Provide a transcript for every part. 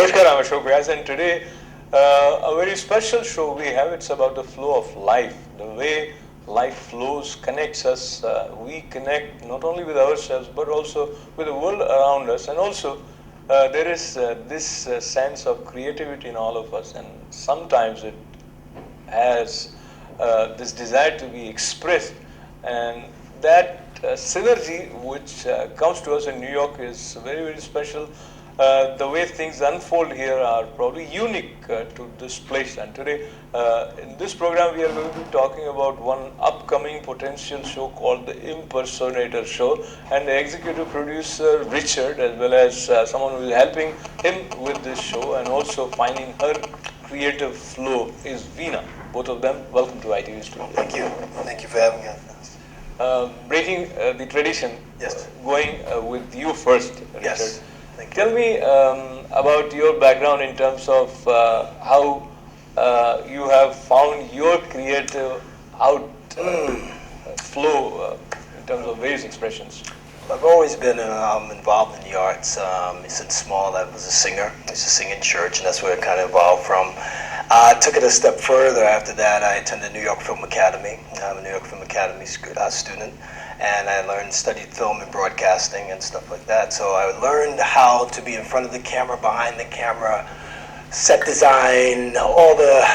Namaskar, I'm Ashok Vyas, and today a very special show we have. It's about the flow of life, the way life flows, connects us. We connect not only with ourselves but also with the world around us, and also there is this sense of creativity in all of us, and sometimes it has this desire to be expressed, and that synergy which comes to us in New York is very, very special. The way things unfold here are probably unique to this place, and today in this program we are going to be talking about one upcoming potential show called the Impersonator show, and the executive producer Richard, as well as someone who is helping him with this show and also finding her creative flow, is Veena. Both of them, welcome to ITV Studio. Thank you. Thank you for having us. Breaking the tradition, yes. Going with you first, Richard. Yes. Thank you. Tell me about your background in terms of how you have found your creative flow in terms of various expressions. I've always been involved in the arts since small. I was a singer. I used to sing in church, and that's where it kind of evolved from. I took it a step further. After that, I attended New York Film Academy. I'm a New York Film Academy student, and I studied film and broadcasting and stuff like that. So I learned how to be in front of the camera, behind the camera, set design, all the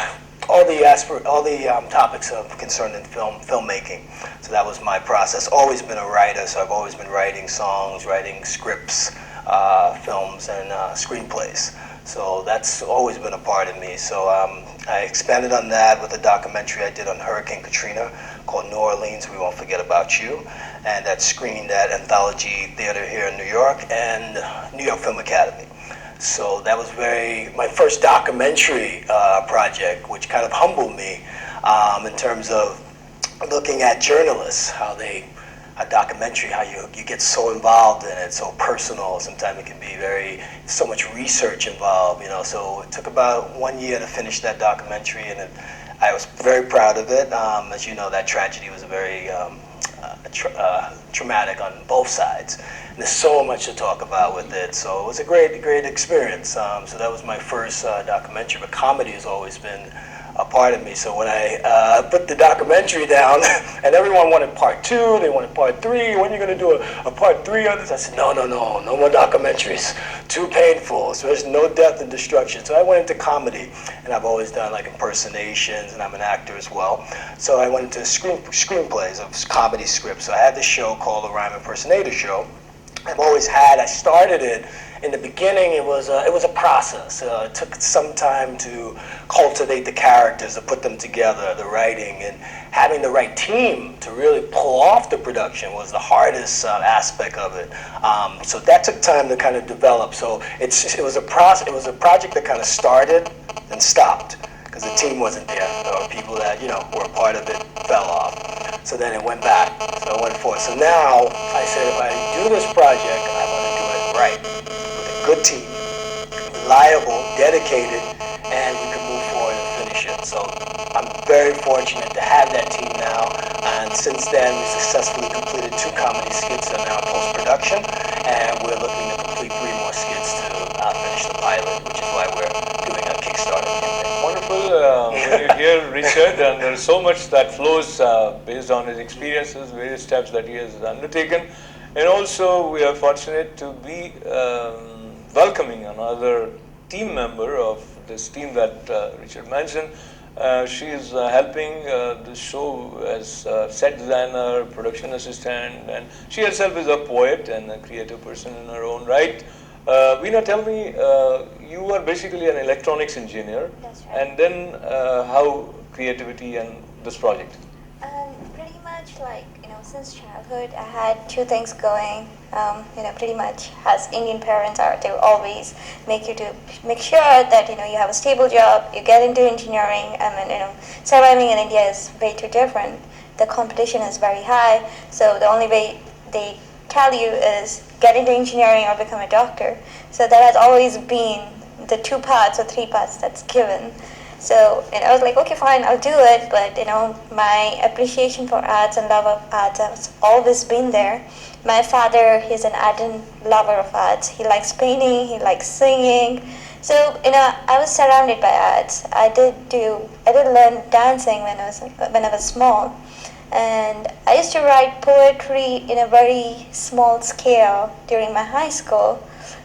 topics of concerned in filmmaking. So that was my process. Always been a writer, so I've always been writing songs, writing scripts, films, and screenplays. So that's always been a part of me. So I expanded on that with a documentary I did on Hurricane Katrina called New Orleans, We Won't Forget About You, and that screened at Anthology Theater here in New York and New York Film Academy. So that was my first documentary project, which kind of humbled me in terms of looking at journalists, a documentary, how you get so involved in it, so personal. Sometimes it can be so much research involved, So it took about 1 year to finish that documentary, and I was very proud of it. As you know, that tragedy was very traumatic on both sides. And there's so much to talk about with it. So it was a great experience. So that was my first documentary, but comedy has always been a part of me. So when I put the documentary down, and everyone wanted part 2, they wanted part 3, when are you going to do a part 3 on this? I said, no more documentaries. Too painful. So there's no death and destruction. So I went into comedy, and I've always done like impersonations, and I'm an actor as well. So I went into screenplays of comedy scripts. So I had this show called The Rhyme Impersonator Show. I started it. In the beginning, it was a process. It took some time to cultivate the characters, to put them together, the writing, and having the right team to really pull off the production was the hardest aspect of it. So that took time to kind of develop. So it was a project that kind of started and stopped because the team wasn't there. There were people that were a part of it fell off. So then it went back. So it went forward. So now I said, if I do this project, I want to do it right. Good team, reliable, dedicated, and we can move forward and finish it. So I'm very fortunate to have that team now, and since then we successfully completed 2 comedy skits that are now post-production, and we're looking to complete 3 more skits to finish the pilot, which is why we're doing a Kickstarter campaign. Wonderful. When you hear Richard, and there's so much that flows based on his experiences, various steps that he has undertaken, and also we are fortunate to be welcoming another team member of this team that Richard mentioned. She is helping the show as set designer, production assistant, and she herself is a poet and a creative person in her own right. Veena, tell me, you are basically an electronics engineer. That's right. And then how creativity and this project? Pretty much since childhood, I had 2 things going. Pretty much as Indian parents are, they always make sure that you have a stable job, you get into engineering, and then surviving in India is way too different. The competition is very high, so the only way they tell you is get into engineering or become a doctor. So that has always been the 2 paths or 3 paths that's given. So I was like, okay, fine, I'll do it. But my appreciation for arts and love of arts has always been there. My father, he's an ardent lover of arts. He likes painting, he likes singing, So I was surrounded by arts. I did learn dancing when I was small, and I used to write poetry in a very small scale during my high school.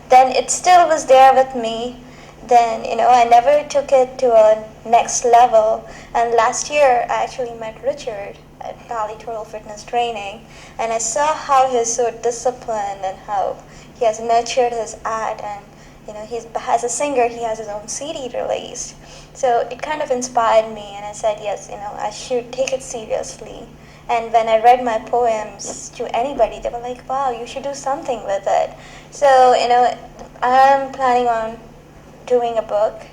Then it still was there with me. Then I never took it to a next level. And last year I actually met Richard at Bali Total Fitness Training, and I saw how he's so disciplined and how he has nurtured his art, and he's as a singer he has his own CD released. So it kind of inspired me, and I said yes, I should take it seriously. And when I read my poems to anybody, they were like, wow, you should do something with it. So I'm planning on doing a book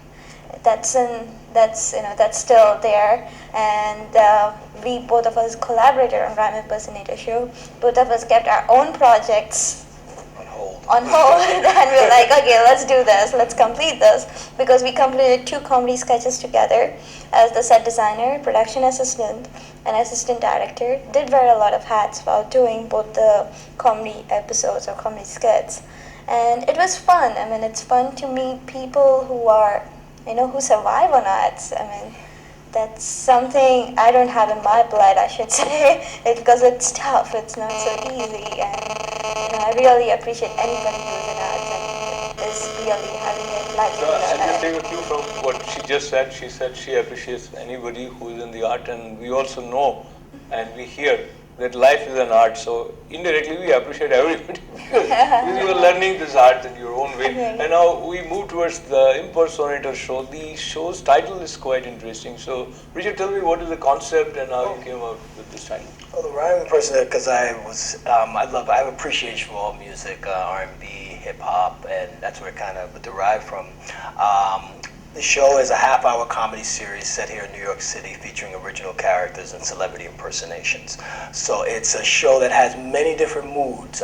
that's still there, and we both of us collaborated on Rhyme Impersonator show. Both of us kept our own projects on hold and we're like, okay, let's do this, let's complete this, because we completed 2 comedy sketches together as the set designer, production assistant, and assistant director. Did wear a lot of hats while doing both the comedy episodes or comedy skits, and it was fun. I mean, it's fun to meet people who are who survive on arts. I mean, that's something I don't have in my blood, I should say, because it's tough, it's not so easy, and I really appreciate anybody who's in arts and is really having it like So I'll just take a cue from what she just said. She said she appreciates anybody who is in the art, and we also know and we hear that life is an art, so indirectly we appreciate everybody because you are learning this art in your own way. Okay. And now we move towards the Impersonator show. The show's title is quite interesting. So Richard, tell me, what is the concept and how you came up with this title? Well, the Rhyme Impersonator, because I have appreciation for all music, R&B, hip hop, and that's where it kind of derived from. The show is a half-hour comedy series set here in New York City featuring original characters and celebrity impersonations. So it's a show that has many different moods,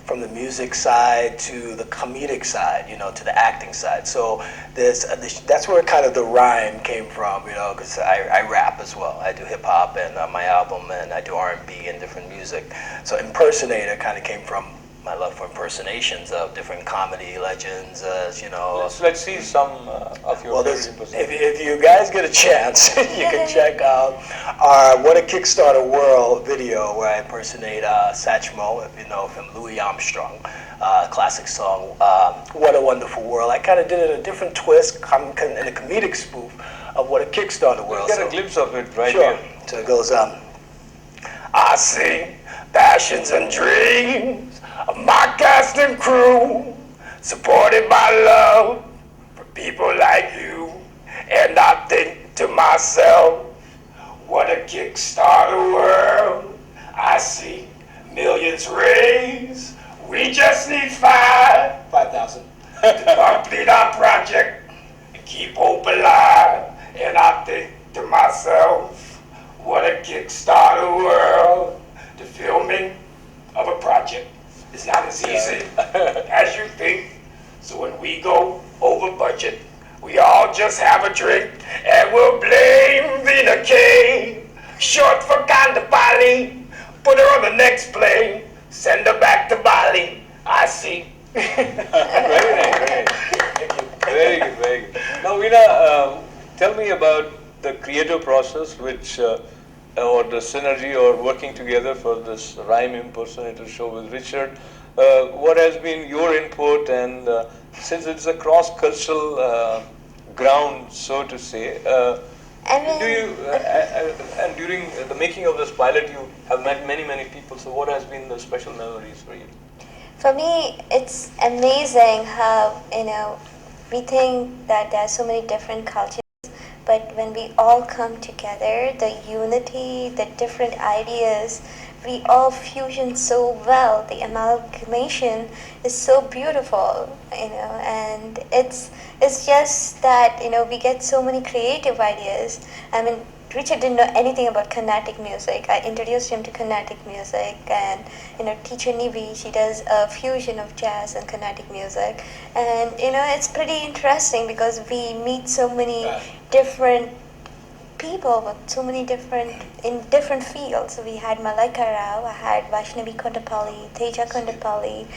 from the music side to the comedic side, to the acting side. So that's where kind of the rhyme came from, because I rap as well. I do hip-hop and my album, and I do R&B and different music. So Impersonator kind of came from my love for impersonations of different comedy legends, Let's see some of your favorite impersonations. If you guys get a chance, you can check out our What a Kickstarter World video where I impersonate Satchmo, if you know, from Louis Armstrong, classic song, What a Wonderful World. I kind of did it in a different twist, in a comedic spoof of What a Kickstarter World. We'll get a glimpse of it right sure. here. So it goes, I sing passions and dreams of my cast and crew, supported by love for people like you. And I think to myself, what a Kickstarter world. I see millions raised. We just need 5,000 to complete our project and keep hope alive. And I think to myself, what a Kickstarter world. The filming of a project is not as easy as you think. So when we go over budget, we all just have a drink and we'll blame Veena K. Short for Kondapalli. Put her on the next plane. Send her back to Bali. I see. Very nice, very nice. Thank you. Very good, very good. Now, Veena, tell me about the creative process, which or the synergy or working together for this Rhyme Impersonator show with Richard. What has been your input, and since it's a cross-cultural ground, so to say, do you, and during the making of this pilot, you have met many people, so what has been the special memories for you? For me, it's amazing how, we think that there are so many different cultures, but when we all come together, the unity, the different ideas, we all fusion so well. The amalgamation is so beautiful, and it's just that, we get so many creative ideas. I mean, Richard didn't know anything about Carnatic music. I introduced him to Carnatic music, and teacher Nibi, she does a fusion of jazz and Carnatic music, and it's pretty interesting because we meet so many different people with so many in different fields. So we had Malaika Rao, I had Vaishnavi Kondapalli, Teja Kondapalli,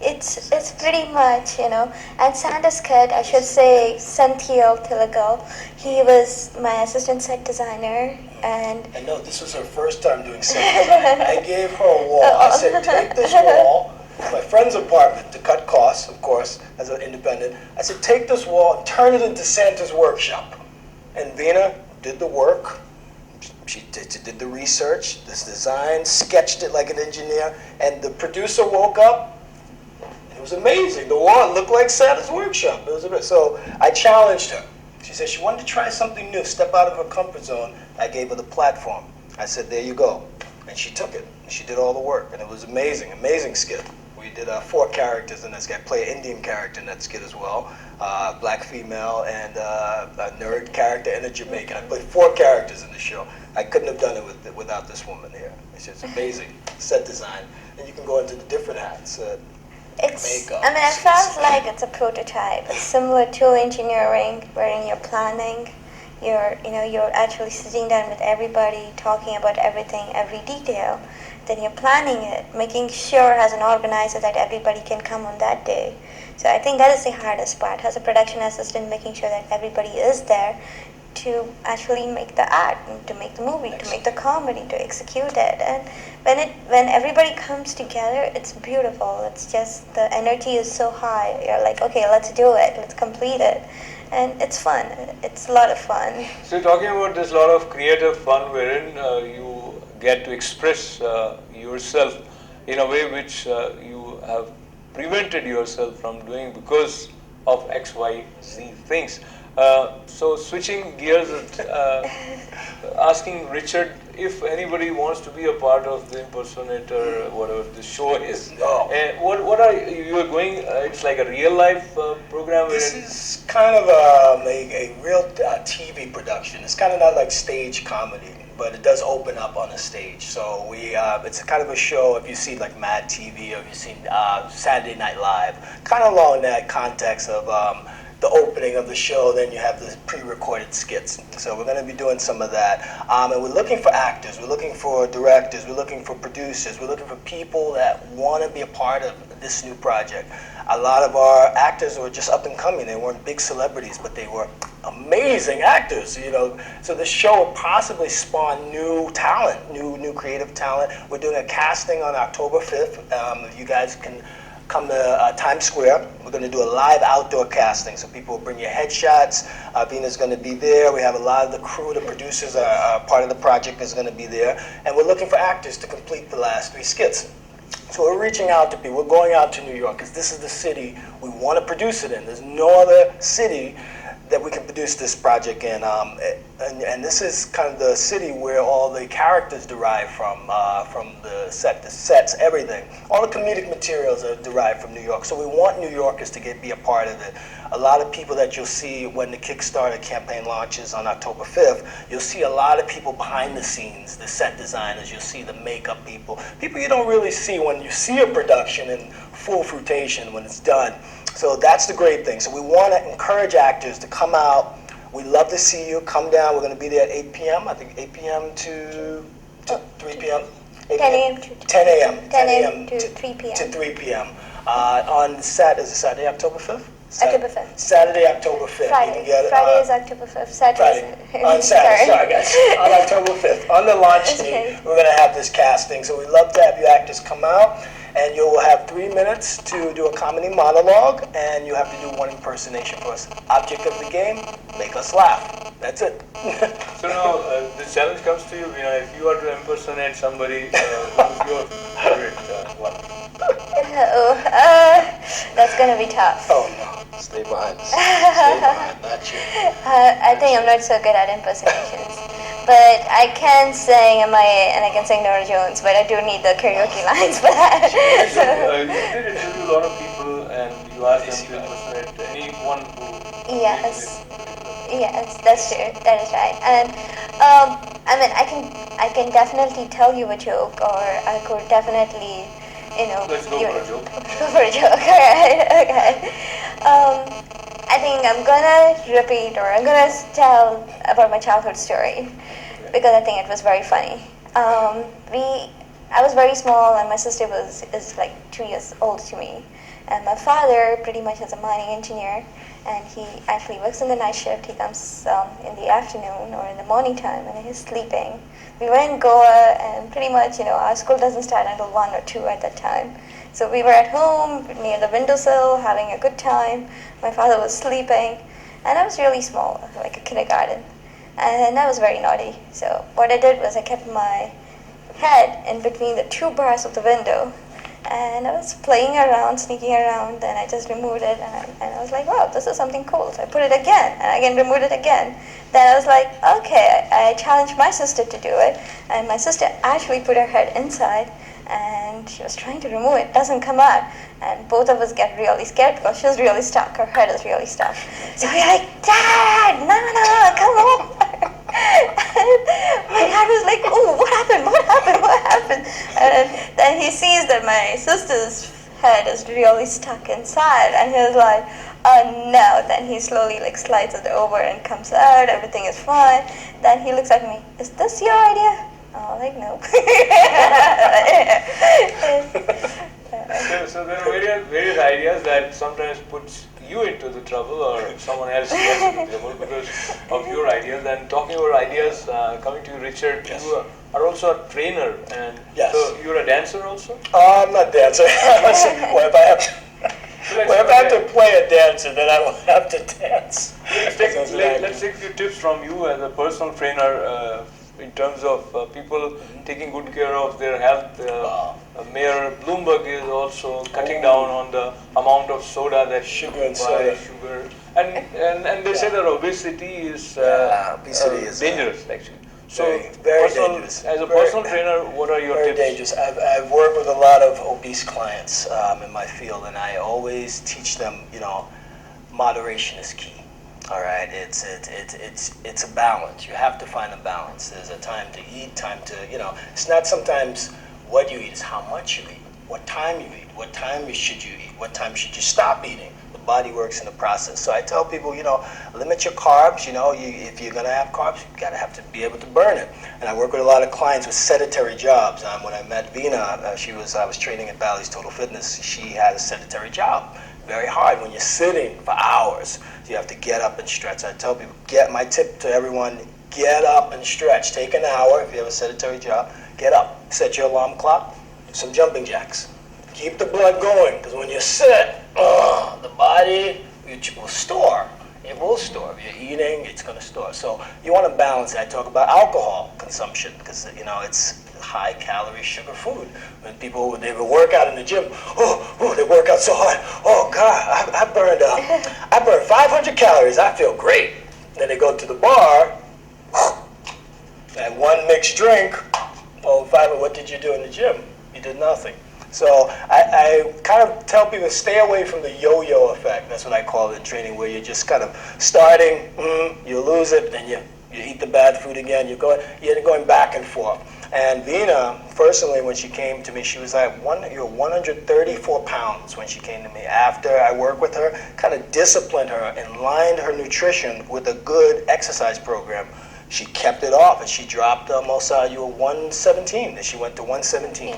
It's pretty much, and Santa's kid, I should say, Santhiel Tilagal, he was my assistant set designer, and I know this was her first time doing set design. I gave her a wall. I said, take this wall, my friend's apartment, to cut costs, of course, as an independent. I said, take this wall and turn it into Santa's workshop. And Veena did the work. She did the research, this design, sketched it like an engineer, and the producer woke up. It was amazing. The wall looked like Santa's workshop. It was so I challenged her. She said she wanted to try something new, step out of her comfort zone. I gave her the platform. I said, there you go. And she took it. She did all the work, and it was amazing, amazing skit. We did 4 characters in that skit. I play an Indian character in that skit as well, black female, and a nerd character, and a Jamaican. I played 4 characters in the show. I couldn't have done it without this woman here. It's just amazing set design, and you can go into the different hats. Makeup. I felt like it's a prototype. It's similar to engineering, wherein you're planning. You're actually sitting down with everybody, talking about everything, every detail. Then you're planning it, making sure as an organizer that everybody can come on that day. So I think that is the hardest part, as a production assistant, making sure that everybody is there to actually make the art, to make the movie, to make the comedy, to execute it. And when everybody comes together, it's beautiful. It's just the energy is so high. You're like, okay, let's do it, let's complete it. And it's fun. It's a lot of fun. So talking about this lot of creative fun wherein you get to express yourself in a way which you have prevented yourself from doing because of X, Y, Z things. So switching gears, asking Richard if anybody wants to be a part of the Impersonator, whatever the show is. What are you are going? It's like a real life program. This is kind of a real TV production. It's kind of not like stage comedy, but it does open up on a stage. So it's kind of a show. If you see like Mad TV, or if you've seen Saturday Night Live, kind of along that context of the opening of the show, then you have the pre-recorded skits. So we're going to be doing some of that. And we're looking for actors, we're looking for directors, we're looking for producers, we're looking for people that want to be a part of this new project. A lot of our actors were just up and coming. They weren't big celebrities, but they were amazing actors, So the show will possibly spawn new talent, new creative talent. We're doing a casting on October 5th. If you guys can come to Times Square. We're going to do a live outdoor casting, so people will bring your headshots. Veena's going to be there. We have a lot of the crew, the producers are part of the project is going to be there. And we're looking for actors to complete the last 3 skits. So we're reaching out to people. We're going out to New York because this is the city we want to produce it in. There's no other city that we can produce this project in. And this is kind of the city where all the characters derive from the sets, everything. All the comedic materials are derived from New York. So we want New Yorkers to be a part of it. A lot of people that you'll see when the Kickstarter campaign launches on October 5th, you'll see a lot of people behind the scenes, the set designers, you'll see the makeup people you don't really see when you see a production in full fruition when it's done. So that's the great thing. So we want to encourage actors to come out. We'd love to see you. Come down. We're going to be there at 8 p.m. I think 8 p.m. to 3 p.m. 10 a.m. to 10 a.m. 10 a.m. to 3 p.m. To 3 p.m. On Saturday, October 5th? October 5th. Saturday, October 5th. Friday is October 5th. Saturday. On Saturday, sorry guys. On October 5th. On the launch date, we're going to have this casting. So we'd love to have you actors come out. And you will have 3 minutes to do a comedy monologue, and you have to do one impersonation for us. Object of the game, make us laugh. That's it. So now the challenge comes to you, if you are to impersonate somebody, who's your favorite one? That's going to be tough. Oh no, stay behind. Stay behind, not you. I think I'm not so good at impersonations. But I can sing MIA and I can sing Nora Jones, but I do need the karaoke lines for that. You did interview a lot of people and you asked them to impersonate anyone who... Yes, that's true. That is right. And I can definitely tell you a joke, or I could definitely, Let's go for a joke. Go for a joke, alright, okay. I think I'm gonna repeat, or I'm gonna tell about my childhood story, because I think it was very funny. I was very small, and my sister is like 2 years old to me, And my father pretty much is a mining engineer, and he actually works in the night shift. He comes in the afternoon or in the morning time, and he's sleeping. We were in Goa, and pretty much, our school doesn't start until 1 or 2 at that time. So we were at home near the windowsill having a good time. My father was sleeping, and I was really small, like a kindergarten. And I was very naughty. So what I did was I kept my head in between the 2 bars of the window, and I was playing around, sneaking around, and I just removed it, and I was like, wow, this is something cool. So I put it again, and again removed it again. Then I was like, okay, I challenged my sister to do it, and my sister actually put her head inside, and she was trying to remove it. It doesn't come out, and both of us get really scared because she's really stuck. Her head is really stuck. So we're like, Dad, no, come on. And my dad was like, oh, what happened? And then he sees that my sister's head is really stuck inside, and he's like, oh no. Then he slowly slides it over and comes out. Everything is fine. Then he looks at me, is this your idea? Oh, no. So there are various ideas that sometimes puts you into the trouble or someone else gets into trouble because of your ideas. And talking about ideas, coming to you, Richard, Yes. you are also a trainer, and Yes. so you're a dancer also? I'm not a dancer. Well, if I have to play a dancer, then I will have to dance. Let's take a few tips from you as a personal trainer in terms of people taking good care of their health. Mayor Bloomberg is also cutting down on the amount of soda that Sugar and soda. sugar. And they say that obesity is obesity is dangerous actually. So very dangerous. As a Very- personal trainer, what are your Very tips? dangerous. I've worked with a lot of obese clients in my field, and I always teach them, moderation is key. All right, it's a balance. You have to find a balance. There's a time to eat, time to, it's not sometimes what you eat, it's how much you eat, what time you eat, what time should you eat, what time should you stop eating. The body works in the process. So I tell people, limit your carbs. If you're gonna have carbs, you gotta have to be able to burn it. And I work with a lot of clients with sedentary jobs. When I met Veena, I was training at Bally's Total Fitness. She had a sedentary job. Very hard when you're sitting for hours. So you have to get up and stretch. I tell people, my tip to everyone, get up and stretch. Take an hour if you have a sedentary job. Get up, set your alarm clock, do some jumping jacks. Keep the blood going, because when you sit, the body will store. It will store. If you're eating, it's going to store. So you want to balance it. I talk about alcohol consumption, because it's high calorie sugar food. When people, they would work out in the gym, they work out so hard. Oh God, I burned 500 calories. I feel great. Then they go to the bar, and one mixed drink. Oh, what did you do in the gym? You did nothing. So I kind of tell people stay away from the yo-yo effect. That's what I call it in training, where you're just kind of starting, you lose it, then you eat the bad food again. You're going back and forth. And Veena, personally, when she came to me, she was like, you're 134 pounds when she came to me. After I worked with her, kind of disciplined her and lined her nutrition with a good exercise program. She kept it off, and she dropped almost, you were 117, and she went to 117.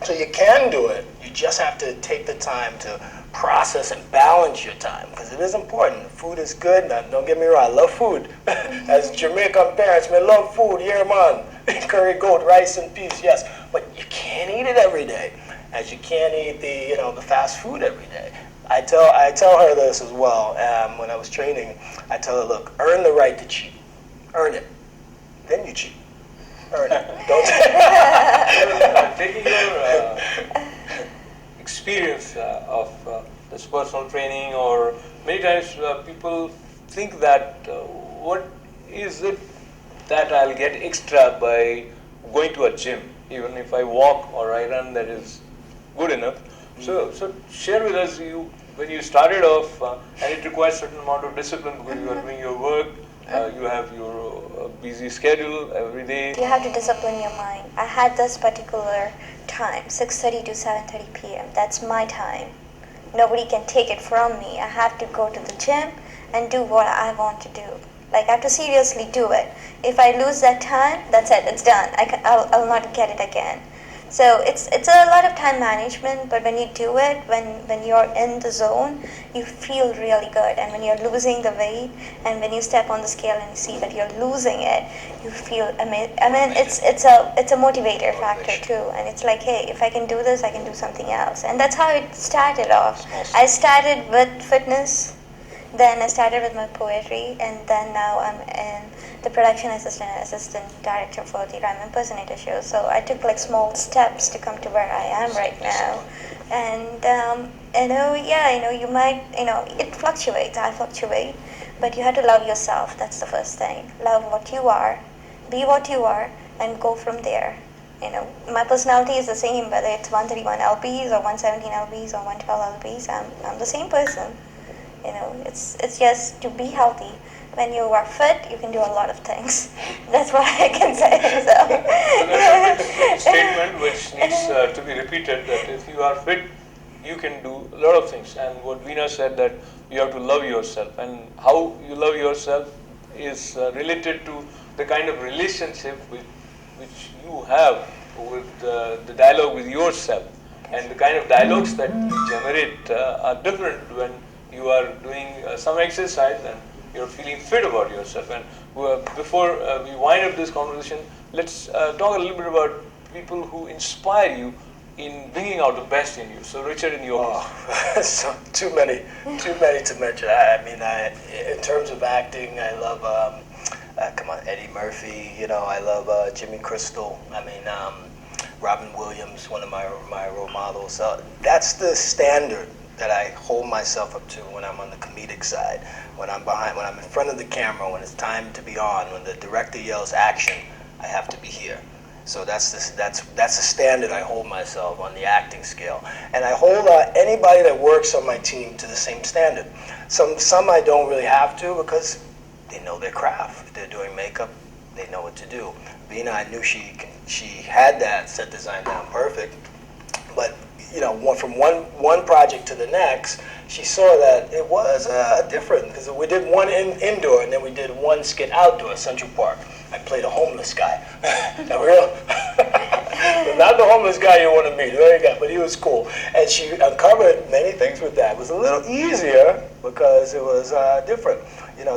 So you can do it. You just have to take the time to process and balance your time, because it is important. Food is good. Now, don't get me wrong, I love food. As Jamaican parents, I love food. Yeah, man. Curry goat, rice and peas, yes. But you can't eat it every day, as you can't eat the fast food every day. I tell her this as well. When I was training, I tell her, look, earn the right to cheat. Earn it. Then you cheat. Earn it. Don't. Taking your experience of this personal training, or many times people think that what is it that I'll get extra by going to a gym? Even if I walk or I run, that is good enough. So share with us, when you started off, and it requires certain amount of discipline because you are doing your work, you have your busy schedule every day. You have to discipline your mind. I had this particular time, 6:30 to 7:30 p.m. That's my time. Nobody can take it from me. I have to go to the gym and do what I want to do. I have to seriously do it. If I lose that time, that's it. It's done. I'll not get it again. So it's a lot of time management, but when you do it, when you're in the zone, you feel really good. And when you're losing the weight, and when you step on the scale and you see that you're losing it, you feel amazing. I mean, it's a motivator factor too. And it's like, hey, if I can do this, I can do something else. And that's how it started off. I started with fitness, then I started with my poetry, and then now I'm in the production assistant and assistant director for the Rhyme Impersonator show. So I took like small steps to come to where I am right now. And you might, it fluctuates. I fluctuate, but you have to love yourself. That's the first thing. Love what you are, be what you are, and go from there. My personality is the same, whether it's 131 lbs or 117 lbs or 112 lbs. I'm the same person. It's just to be healthy. When you are fit, you can do a lot of things. That's what I can say. So that's a statement which needs to be repeated, that if you are fit, you can do a lot of things. And what Veena said, that you have to love yourself. And how you love yourself is related to the kind of relationship which you have with the dialogue with yourself. And the kind of dialogues that you generate are different when you are doing some exercise and you're feeling fit about yourself. And before we wind up this conversation, let's talk a little bit about people who inspire you in bringing out the best in you. So Richard, in your case. So too many to mention. I mean, in terms of acting, I love Eddie Murphy. I love Jimmy Crystal. I mean, Robin Williams, one of my role models. That's the standard that I hold myself up to when I'm on the comedic side, when I'm in front of the camera, when it's time to be on, when the director yells action, I have to be here. So that's the standard I hold myself on the acting scale, and I hold anybody that works on my team to the same standard. Some I don't really have to, because they know their craft. If they're doing makeup, they know what to do. Veena, I knew she had that set design down perfect, but from one project to the next, she saw that it was different, because we did one indoor and then we did one skit outdoor, Central Park. I played a homeless guy. Not the homeless guy you want to meet, but he was cool. And she uncovered many things with that. It was a little easier because it was different.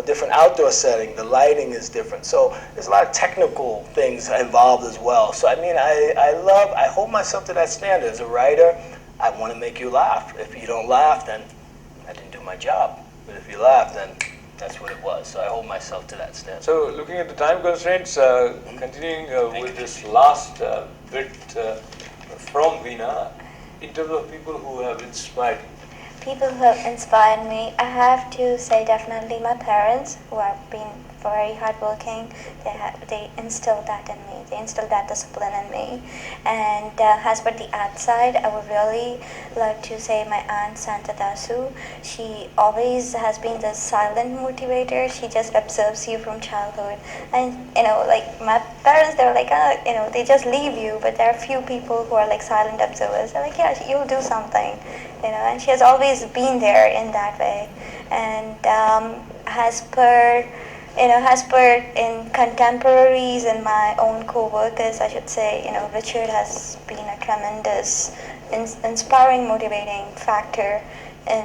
Different outdoor setting, the lighting is different. So there's a lot of technical things involved as well. So I mean, I hold myself to that standard. As a writer, I want to make you laugh. If you don't laugh, then I didn't do my job. But if you laugh, then that's what it was. So I hold myself to that standard. So looking at the time constraints, continuing with this last bit from Veena, in terms of people who have inspired you. People who have inspired me, I have to say definitely my parents, who have been very hardworking. They instilled that in me. They instilled that discipline in me. And as for the art side, I would really love to say my aunt Santa Dasu. She always has been the silent motivator. She just observes you from childhood. And like my parents, they were like, they just leave you. But there are few people who are like silent observers. They're like, yeah, you'll do something. And she has always been there in that way. And as per in contemporaries and my own co-workers, I should say, Richard has been a tremendous, inspiring, motivating factor in,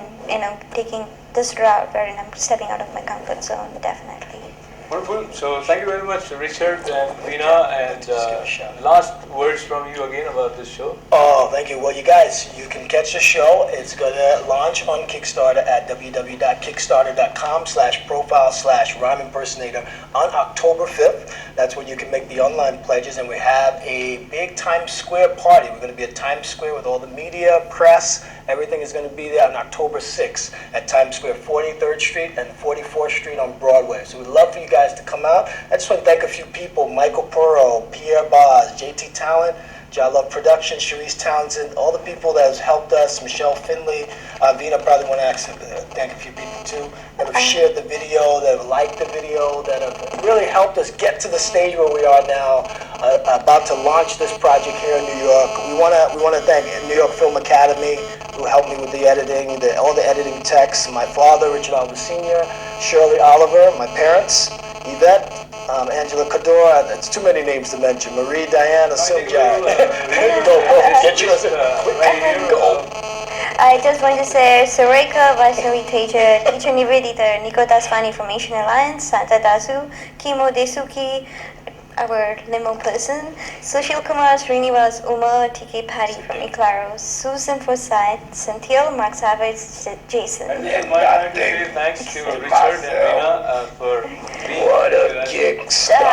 taking this route wherein I'm stepping out of my comfort zone, definitely. Wonderful. So thank you very much, Richard and Veena. And last words from you again about this show. Oh, thank you. Well, you guys, you can catch the show. It's going to launch on Kickstarter at www.kickstarter.com/profile/Rhyme Impersonator on October 5th. That's when you can make the online pledges. And we have a big Times Square party. We're going to be at Times Square with all the media, press. Everything is going to be there on October 6th at Times Square, 43rd Street and 44th Street on Broadway. So we'd love for you guys to come out. I just want to thank a few people: Michael Puro, Pierre Boz, JT Talent, Love Production, Cherise Townsend, all the people that have helped us, Michelle Finley. Veena probably want to thank a few people too that have shared the video, that have liked the video, that have really helped us get to the stage where we are now, about to launch this project here in New York. We want to thank New York Film Academy, who helped me with the editing, all the editing texts. My father, Richard Oliver Sr., Shirley Oliver, my parents, Yvette, Angela Cador, that's too many names to mention. Marie Diana Sunjay. Get you go. I just want to say Sureka Vaishnavi Teja, Teacher Nivedita, Nikodas Fani from Asian Alliance, Santa Dasu, Kimo Desuki, our limo person, Sushil Kumar, Srinivas, Uma, TK Patty from Eclaros, Susan Forsyth, Santil, Mark Savage, Jason. And my time to say thanks to Richard and Veena for being What a kickstart.